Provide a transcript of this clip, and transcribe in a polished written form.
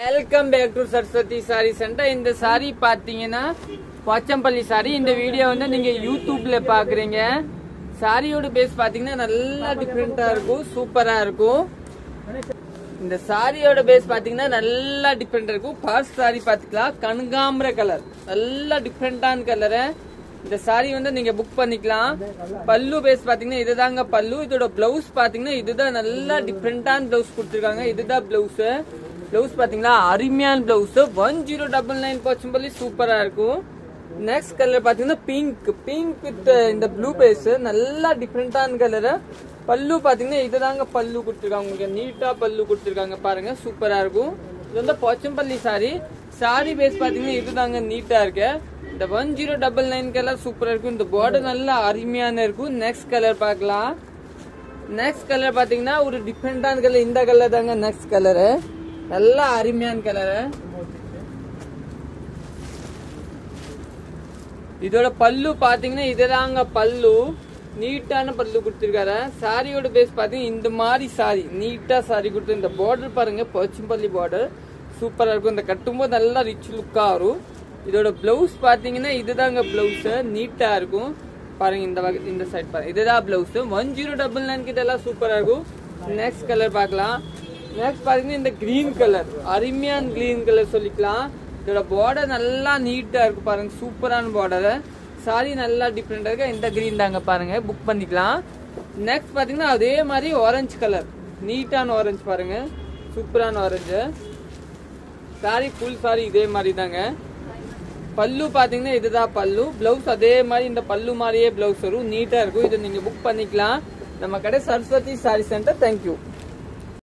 Welcome back to Saraswati sari centre. இந்த சாரி பாத்தீங்கன்னா Pochampally sorry. இந்த வீடியோ வந்து நீங்க யூடியூப்ல பாக்குறீங்க. சாரியோட பேஸ் பாத்தீங்கன்னா நல்லா டிஃபரெண்டா இருக்கும், சூப்பரா இருக்கும். இந்த சாரியோட பேஸ் பாத்தீங்கன்னா நல்லா டிஃபரெண்டா இருக்கும். ஃபர்ஸ்ட் சாரி பாத்துக்கலாம், கனகாம்பர கலர், நல்லா டிஃபரெண்டான கலரு. இந்த சாரி வந்து நீங்க புக் பண்ணிக்கலாம். பல்லு பேஸ் பாத்தீங்கன்னா இதுதாங்க பல்லு. இதோட பிளவுஸ் பாத்தீங்கன்னா இதுதான் நல்லா டிஃபரெண்டான பிளவுஸ் கொடுத்துருக்காங்க. இதுதான் பிளவுஸ். பிளவுஸ் பாத்தீங்கன்னா அருமையான பிளவுஸ். 1099 போச்சம்பள்ளி, சூப்பரா இருக்கும். நெக்ஸ்ட் கலர் பாத்தீங்கன்னா பிங்க் வித் இந்த ப்ளூ பேஸ், நல்லா டிஃபரெண்டான கலரு. பல்லு பாத்தீங்கன்னா இதுதாங்க பல்லு கொடுத்துருக்காங்க. உங்களுக்கு நீட்டா பல்லு கொடுத்துருக்காங்க பாருங்க, சூப்பரா இருக்கும். இது வந்து போச்சம்பள்ளி சாரி. சாரி பேஸ் பாத்தீங்கன்னா இதுதாங்க நீட்டா இருக்கு. இந்த 1099 கலர் சூப்பரா இருக்கும். இந்த பார்டர் நல்லா அருமையான இருக்கும். நெக்ஸ்ட் கலர் பார்க்கலாம். நெக்ஸ்ட் கலர் பாத்தீங்கன்னா ஒரு டிஃபரெண்டான கலர். இந்த கலர் தாங்க நெக்ஸ்ட் கலரு, நல்லா அருமையான கலரு. இதோட பல்லு பாத்தீங்கன்னா இதுதாங்க பல்லு, நீட்டான பல்லு கொடுத்துருக்காரு. சாரியோட பேஸ் பாத்தீங்கன்னா இந்த மாதிரி சாரி, நீட்டா சாரி கொடுத்து. இந்த பார்டர் பாருங்க, போச்சம்பள்ளி பார்டர் சூப்பரா இருக்கும். இந்த கட்டும்போது நல்லா ரிச் லுக்கா வரும். இதோட பிளவுஸ் பாத்தீங்கன்னா இதுதாங்க பிளவுஸ், நீட்டா இருக்கும் பாருங்க. இந்த சைட் பாருங்க, இதுதான் பிளவுஸ். 1099 கிட்ட எல்லாம் சூப்பரா இருக்கும். நெக்ஸ்ட் கலர் பார்க்கலாம். நெக்ஸ்ட் பாத்தீங்கன்னா இந்த கிரீன் கலர், அருமையான கிரீன் கலர் சொல்லிக்கலாம். இதோட பார்டர் நல்லா நீட்டா இருக்கு பாருங்க, சூப்பரான பார்டர். சாரி நல்லா டிஃப்ரெண்டா இருக்கு. இந்த கிரீன் தாங்க பாருங்க, புக் பண்ணிக்கலாம். நெக்ஸ்ட் பாத்தீங்கன்னா அதே மாதிரி ஆரஞ்சு கலர், நீட்டான ஆரஞ்சு பாருங்க, சூப்பரான ஆரஞ்சு. சாரி ஃபுல் சாரி இதே மாதிரி தாங்க. பல்லு பாத்தீங்கன்னா இதுதான் பல்லு. பிளவுஸ் அதே மாதிரி இந்த பல்லு மாதிரியே பிளவுஸ் வரும், நீட்டா இருக்கும். இதை நீங்க புக் பண்ணிக்கலாம். நம்ம கடை சரஸ்வதி சாரி சென்டர். தேங்க்யூ.